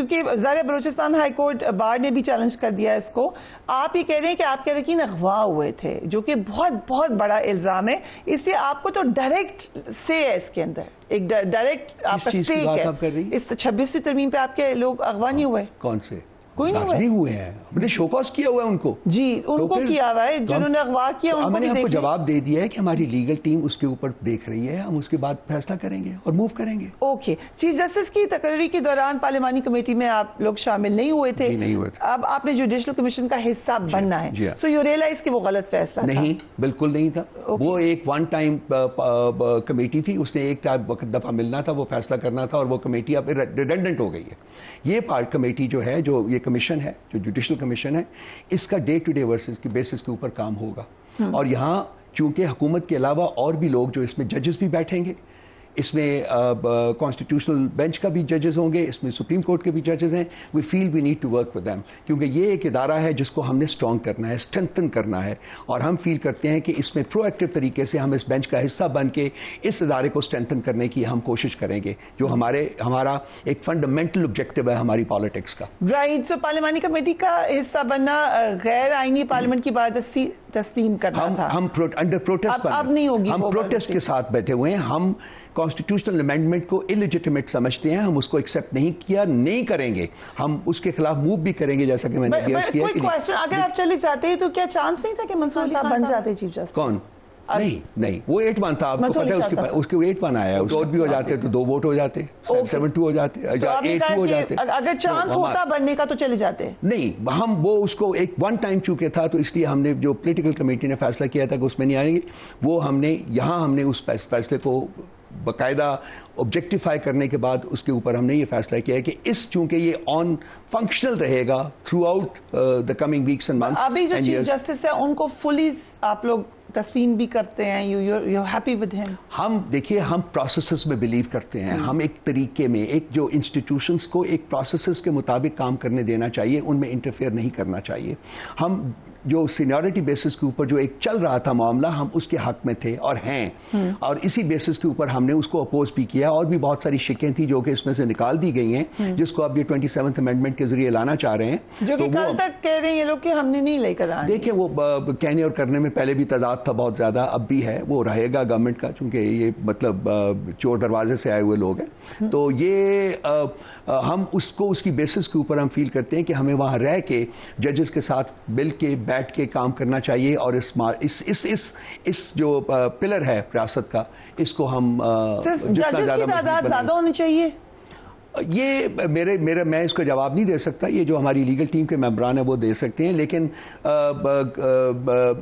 کیونکہ ظاہر Balochistan high court bar نے بھی چیلنج کر دیا اس کو. آپ یہ کہہ رہے ہیں کہ آپ کے اراکین اغوا ہوئے تھے, جو کہ بہت بہت بڑا الزام ہے, اس سے آپ کو تو ڈائریکٹ سے ہے اس کے اندر, ایک ڈائریکٹ آپ کا اسٹیک ہے. اس 26ویں ترمیم پہ آپ کے لوگ اغوا نہیں ہوئے؟ کون سے؟ کوئی نہیں ہوئے ہیں. ہم نے شو کاز کیا ہوا ہے ان کو. جی ان کو کیا ہوا ہے جنہوں نے اغوا کیا. ہم نے آپ کو جواب دے دیا ہے کہ ہماری لیگل ٹیم اس کے اوپر دیکھ رہی ہے, ہم اس کے بعد فیصلہ کریں گے اور موو کریں گے. اوکے. چیف جسٹس کی تقرری کے دوران پارلیمانی کمیٹی میں آپ لوگ شامل نہیں ہوئے تھے. نہیں ہوئے تھے. اب آپ نے جوڈیشل کمیشن کا حصہ بننا ہے, سو یو ریئلائز کہ وہ غلط فیصلہ نہیں, بالکل نہیں تھا. وہ ایک ون ٹائم کمیٹی تھی, اس نے ایک دفعہ ملنا تھا, وہ فیصلہ کرنا تھا, اور وہ کمیٹی اب ریڈنڈنٹ ہو گئی ہے. یہ پارٹ کمیٹی جو ہے, جو یہ کمیشن ہے, جو جوڈیشل کمیشن ہے, اس کا ڈے ٹو ڈے بیسس کے اوپر کام ہوگا. اور یہاں چونکہ حکومت کے علاوہ اور بھی لوگ جو اس میں ججز بھی بیٹھیں گے, اس میں کانسٹیٹیوشنل بینچ کا بھی ججز ہوں گے, اس میں سپریم کورٹ کے بھی ججز ہیں. We feel we need to work with them, کیونکہ یہ ایک ادارہ ہے جس کو ہم نے اسٹرانگ کرنا ہے, اسٹرینتھن کرنا ہے, اور ہم فیل کرتے ہیں کہ اس میں پرو ایکٹیو طریقے سے ہم اس بینچ کا حصہ بن کے اس ادارے کو اسٹرینتھن کرنے کی ہم کوشش کریں گے, جو ہمارا ایک فنڈامنٹل آبجیکٹو ہے ہماری پالیٹکس کا. رائٹ. سو پارلیمانی کمیٹی کا حصہ بننا غیر آئینی پارلیمنٹ کی بادستی تسلیم کرنا تھا. ہم انڈر پروٹیسٹ اب نہیں ہوگی, ہم پروٹیسٹ کے ساتھ بیٹھے ہوئے ہیں. ہم کانسٹیٹیوشنل امینڈمنٹ کو الیجیٹمیٹ سمجھتے ہیں, ہم اس کو ایکسیپٹ نہیں کریں گے. ہم اس کے خلاف موو بھی کریں گے, جیسا کہ میں نے اگر آپ چلے جاتے ہیں تو کیا چانس نہیں تھا کہ منصور صاحب بن جاتے چیف جسٹس؟ کون؟ نہیں, وہ 8-1 تھا. آپ کو پتا ہے اس کے 8-1 آیا ہے. اس ووٹ بھی ہو جاتے تو 2 ووٹ ہو جاتے, 7-2 ہو جاتے, 8-2 ہو جاتے. اگر چانس ہوتا بننے کا تو چلے جاتے. نہیں, ہم وہ اس کو ایک ون ٹائم چکے تھا, تو اس لیے ہم نے جو پولیٹیکل کمیٹی نے فیصلہ کیا تھا کہ اس میں نہیں آئیں گے, وہ ہم نے اس فیصلے کو باقاعدہ آبجیکٹیفائی کرنے کے بعد اس کے اوپر ہم نے یہ فیصلہ کیا ہے کہ چونکہ یہ آن فنکشنل رہے گا throughout the coming weeks and months. ابھی جو چیف جسٹس ہے ان کو فلی آپ لوگ تسلیم بھی کرتے ہیں, یو ہیپی ود ہم؟ ہم دیکھیے, ہم پروسیسز میں بلیو کرتے ہیں. ہم ایک طریقے میں, ایک جو انسٹیٹیوشنز کو ایک پروسیسز کے مطابق کام کرنے دینا چاہیے, ان میں انٹرفیئر نہیں کرنا چاہیے. ہم جو سینیورٹی بیسس کے اوپر جو ایک چل رہا تھا معاملہ, ہم اس کے حق میں تھے اور ہیں, اور اسی بیسس کے اوپر ہم نے اس کو اپوز بھی کیا. اور بھی بہت ساری شکیں تھیں جو کہ اس میں سے نکال دی گئی ہیں, جس کو اب یہ 27th امینڈمنٹ کے ذریعے لانا چاہ رہے ہیں, جو کہ کل تک کہہ رہے ہیں یہ لوگ کہ ہم نے نہیں لے کر آئے. دیکھیں, وہ کہنے اور کرنے میں پہلے بھی تضاد تھا بہت زیادہ, اب بھی ہے, وہ رہے گا گورنمنٹ کا, چونکہ یہ مطلب چور دروازے سے آئے ہوئے لوگ ہیں. تو یہ ہم اس کی بیسس کے اوپر ہم فیل کرتے ہیں کہ ہمیں وہاں رہ کے ججز کے ساتھ مل کے بیٹھ کے کام کرنا چاہیے, اور اس جو پلر ہے ریاست کا, اس کو ہم جتنا زیادہ ہونی چاہیے. یہ میں اس کا جواب نہیں دے سکتا, یہ جو ہماری لیگل ٹیم کے ممبران ہیں وہ دے سکتے ہیں. لیکن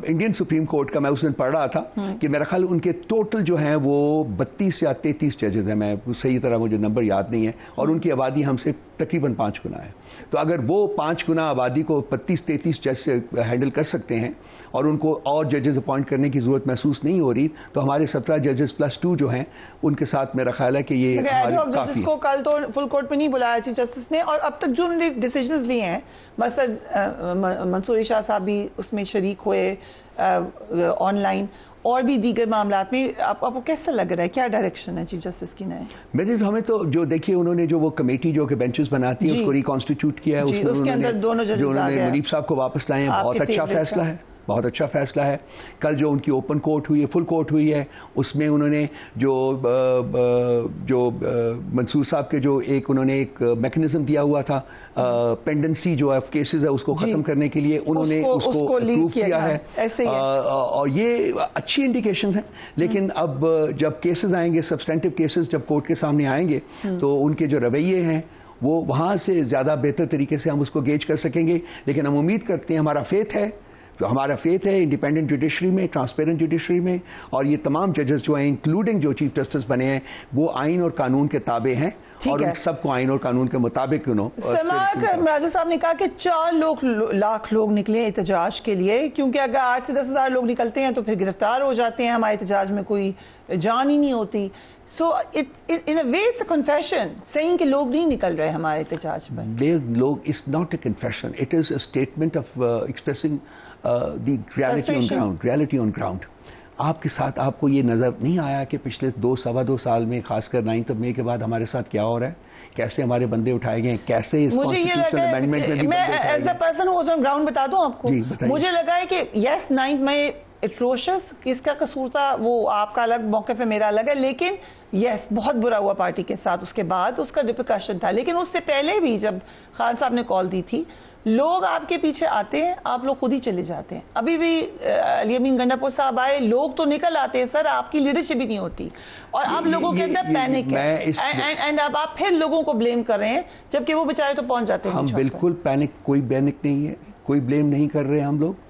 انڈین سپریم کورٹ کا میں اس دن پڑھ رہا تھا کہ میرا خیال ان کے ٹوٹل جو ہیں وہ 32 یا 33 ججز ہیں, میں صحیح طرح مجھے نمبر یاد نہیں ہے, اور ان کی آبادی ہم سے تقریباً 5 گنا ہے. تو اگر وہ 5 گنا آبادی کو 32-33 جج سے ہینڈل کر سکتے ہیں, اور ان کو اور ججز اپوائنٹ کرنے کی ضرورت محسوس نہیں ہو رہی, تو ہمارے 17 ججز +2 جو ہیں ان کے ساتھ میرا خیال ہے کہ یہ کافی. کل تو فل کورٹ پہ نہیں بلایا چیف جسٹس نے, اور اب تک جو انہوں نے ڈیسیجنز لیے ہیں, مثلا منصور شاہ صاحب بھی اس میں شریک ہوئے آن لائن, اور بھی دیگر معاملات میں, آپ کو کیسا لگ رہا ہے, کیا ڈائریکشن ہے چیف جسٹس کی نئے؟ ہمیں تو جو دیکھیے, انہوں نے جو وہ کمیٹی جو کہ بینچز بناتی ہے اس کو ریکانسٹیٹیوٹ کیا ہے, اس کے اندر دونوں ججز جو انہوں نے منیب صاحب کو واپس لائے ہیں, بہت اچھا فیصلہ ہے, بہت اچھا فیصلہ ہے. کل جو ان کی اوپن کورٹ ہوئی ہے, فل کورٹ ہوئی ہے, اس میں انہوں نے جو منصور صاحب کے جو انہوں نے ایک میکنزم دیا ہوا تھا, پینڈنسی جو ہے کیسز ہے اس کو ختم کرنے کے لیے, انہوں نے اس کو اپروو کیا ہے, اور یہ اچھی انڈیکیشن ہے. لیکن اب جب کیسز آئیں گے, سبسٹینٹیو کیسز جب کورٹ کے سامنے آئیں گے, تو ان کے جو رویے ہیں وہ وہاں سے زیادہ بہتر طریقے سے ہم اس کو گیج کر سکیں گے. لیکن ہم امید کرتے ہیں, ہمارا فیتھ ہے انڈیپینڈنٹ جوڈیشری میں, ٹرانسپیرنٹ جوڈیشری میں, اور یہ تمام ججز جو ہیں انکلوڈنگ جو چیف جسٹس بنے ہیں وہ آئین اور قانون کے تابع ہیں, اور ان سب کو آئین اور قانون کے مطابق سماعت. راجہ صاحب نے کہا کہ 4 لاکھ لوگ نکلے احتجاج کے لیے, کیونکہ اگر 8 سے 10 ہزار لوگ نکلتے ہیں تو پھر گرفتار ہو جاتے ہیں, ہمارے احتجاج میں کوئی جان ہی نہیں ہوتی. So in a way it's a confession saying کہ لوگ نہیں نکل رہے ہمارے احتجاج میں. It's not a confession, it is a statement of expressing the reality on ground. آپ کے ساتھ آپ کو یہ نظر نہیں آیا کہ پچھلے 2-2.25 سال میں خاص کر 9 مئی کے بعد ہمارے ساتھ کیا ہو رہا ہے؟ کیسے ہمارے بندے اٹھائے گئے ہیں, کیسے اس کانسٹیٹیوشنل امینڈمنٹ میں بھی میں as a person who ground بتا دوں آپ کو, مجھے لگا ہے کہ یس 9 مئی اٹروشس, کس کا قصور تھا وہ آپ کا الگ موقف ہے, میرا الگ ہے, لیکن یس بہت برا ہوا پارٹی کے ساتھ, اس کے بعد اس کا ریپریکشن تھا. لیکن اس سے پہلے بھی جب خان صاحب نے کال دی تھی, لوگ آپ کے پیچھے آتے ہیں, آپ لوگ خود ہی چلے جاتے ہیں. ابھی بھی علی امین گنڈاپور صاحب آئے, لوگ تو نکل آتے ہیں سر, آپ کی لیڈرشپ ہی نہیں ہوتی اور آپ لوگوں کے اندر پینک ہے, اینڈ اب آپ پھر لوگوں کو بلیم کر رہے ہیں جبکہ وہ بیچارے تو پہنچ جاتے ہیں. ہم بالکل پینک, کوئی پینک نہیں ہے, کوئی بلیم نہیں کر رہے ہم لوگ.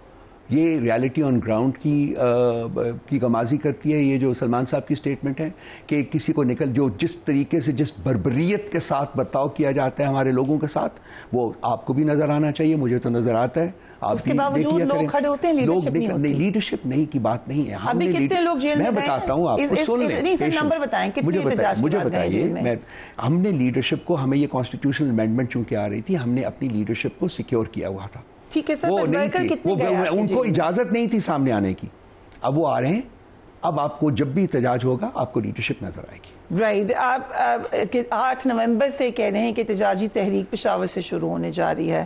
یہ ریالٹی آن گراؤنڈ کی غمازی کرتی ہے. یہ جو سلمان صاحب کی سٹیٹمنٹ ہے کہ کسی کو جو جس طریقے سے جس بربریت کے ساتھ برتاؤ کیا جاتا ہے ہمارے لوگوں کے ساتھ, وہ آپ کو بھی نظر آنا چاہیے, مجھے تو نظر آتا ہے. آپ بھی دیکھ لیا کریں, لوگ لیڈرشپ نہیں کی بات نہیں ہے. میں بتاتا ہوں آپ کو, سن لیں, مجھے بتائیے. ہم نے لیڈرشپ کو, ہمیں یہ کانسٹیٹیوشنل امینڈمنٹ چونکہ آ رہی تھی, ہم نے اپنی لیڈرشپ کو سیکیور کیا ہوا تھا. ٹھیک ہے سر, ان کو اجازت نہیں تھی سامنے آنے کی, اب وہ آ رہے ہیں. اب آپ کو جب بھی احتجاج ہوگا آپ کو لیڈرشپ نظر آئے گی. رائٹ, آپ 8 نومبر سے کہہ رہے ہیں کہ احتجاجی تحریک پشاور سے شروع ہونے جا رہی ہے.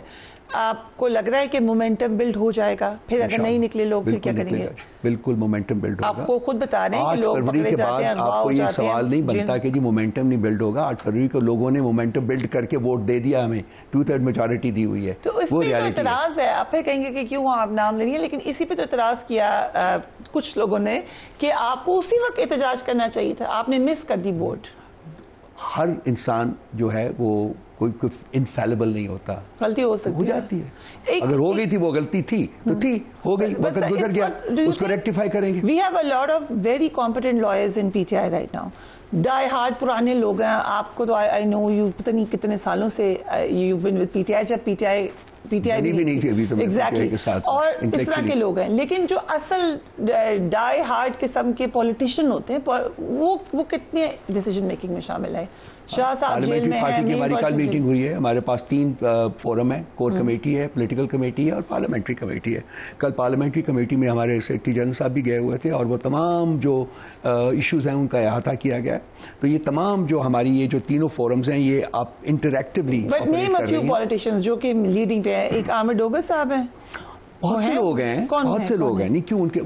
آپ کو لگ رہا ہے کہ مومنٹم بلڈ ہو جائے گا؟ پھر اگر نہیں نکلے لوگ پھر کیا کریں گے؟ بالکل مومنٹم بلڈ ہوگا. آپ کو خود بتا رہے ہیں کہ لوگ پکڑے جاتے ہیں, آپ کو یہ سوال نہیں بنتا کہ جی مومنٹم نہیں بلڈ ہوگا. 8 فروری کو لوگوں نے مومنٹم بلڈ کر کے ووٹ دے دیا, ہمیں 2/3 میجورٹی دی ہوئی ہے. تو اس پہ تو اعتراض ہے. آپ پھر کہیں گے کہ کیوں آپ نام لے رہی ہیں, لیکن اسی پہ تو اعتراض کیا کچھ لوگوں نے کہ آپ کو اسی وقت احتجاج کرنا چاہیے تھا, آپ نے مس کر دی ووٹ. ہر انسان جو ہے وہ کوئی انفیلیبل نہیں ہوتا, غلطی ہو سکتی ہو جاتی ہے. اگر ہو گئی تھی وہ غلطی تھی تو تھی, ہو گئی, وقت گزر گیا, اس کو ریکٹیفائی کریں گے. We have a lot of very competent lawyers in PTI right now. Die hard پرانے لوگ ہیں, آپ کو تو I know you پتہ نہیں کتنے سالوں سے you've been with PTI, جب PTI بھی نہیں تھی ابھی تو ایگزیکٹلی, اور اس طرح کے لوگ ہیں. لیکن جو اصل ڈائی ہارڈ قسم کے پولیٹیشین ہوتے ہیں وہ کتنے ڈیسیجن میکنگ میں شامل ہے. شاہ صاحب جیل میں ہیں. ہماری کل میٹنگ ہوئی ہے, ہمارے پاس 3 فورم ہے, کور کمیٹی ہے, پولیٹیکل کمیٹی ہے اور پارلیمنٹری کمیٹی ہے. کل پارلیمنٹری کمیٹی میں ہمارے سیکرٹری جنرل صاحب بھی گئے ہوئے تھے اور وہ تمام جو ایشوز ہیں ان کا احاطہ کیا گیا ہے. تو یہ تمام جو ہماری یہ جو تینوں فورمز ہیں یہ آپ انٹریکٹیولی پولیٹیشینز جو کہ لیڈنگ پہ ہیں. ایک عامر ڈوگر صاحب ہیں, بہت سے لوگ ہیں, بہت سے لوگ ہیں. نہیں کیوں ان کے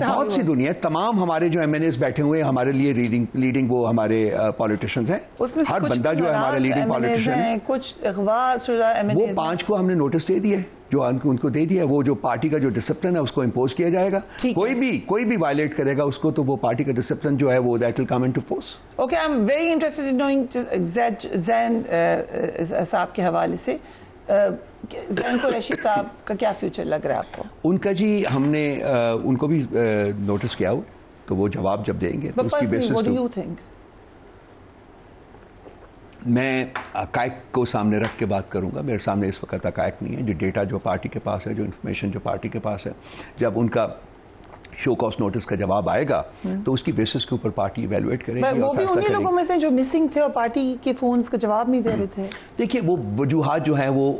بہت سی دنیا, تمام ہمارے جو ایم این ایز بیٹھے ہوئے ہیں ہمارے لیے لیڈنگ وہ ہمارے پولیٹیشنز ہیں. ہر بندہ جو ہے ہمارا لیڈنگ پولیٹیشن ہے. کچھ اغوا شدہ ایم این ایز, وہ 5 کو ہم نے نوٹس دے دیا ہے, جو ان کو دے دیا. وہ جو پارٹی کا جو ڈسپلن ہے اس کو امپوز کیا جائے گا. کوئی بھی وائلیٹ کرے گا اس کو تو وہ پارٹی کا ڈسپلن جو ہے وہ that will come into force. Okay, I am very interested in knowing Zain صاحب کے حوالے سے زین قریشی صاحب کا کیا فیوچر لگ رہا ہے آپ کو؟ ان کا جی ہم نے ان کو بھی نوٹس کیا ہوا, تو وہ جواب جب دیں گے تو اس کی بیسس میں حقائق کو سامنے رکھ کے بات کروں گا. میرے سامنے اس وقت حقائق نہیں ہے. جو ڈیٹا جو پارٹی کے پاس ہے, جو انفارمیشن جو پارٹی کے پاس ہے, جب ان کا شو کاز نوٹس کا جواب آئے گا تو اس کی بیسس کے اوپر پارٹی ایویلویٹ کرے گی. وہ بھی انہی لوگوں میں سے جو مسنگ تھے اور پارٹی کے فونز کا جواب نہیں دے رہے تھے. دیکھیے وہ وجوہات جو ہیں وہ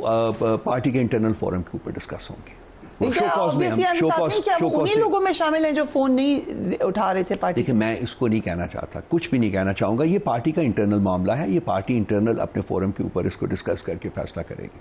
پارٹی کے انٹرنل فورم کے اوپر ڈسکس ہوں گے. انہی لوگوں میں شامل ہیں جو فون نہیں اٹھا رہے تھے پارٹی. دیکھیں میں اس کو نہیں کہنا چاہتا, کچھ بھی نہیں کہنا چاہوں گا. یہ پارٹی کا انٹرنل معاملہ ہے, یہ پارٹی انٹرنل اپنے فورم کے اوپر اس کو ڈسکس کر کے فیصلہ کرے گی.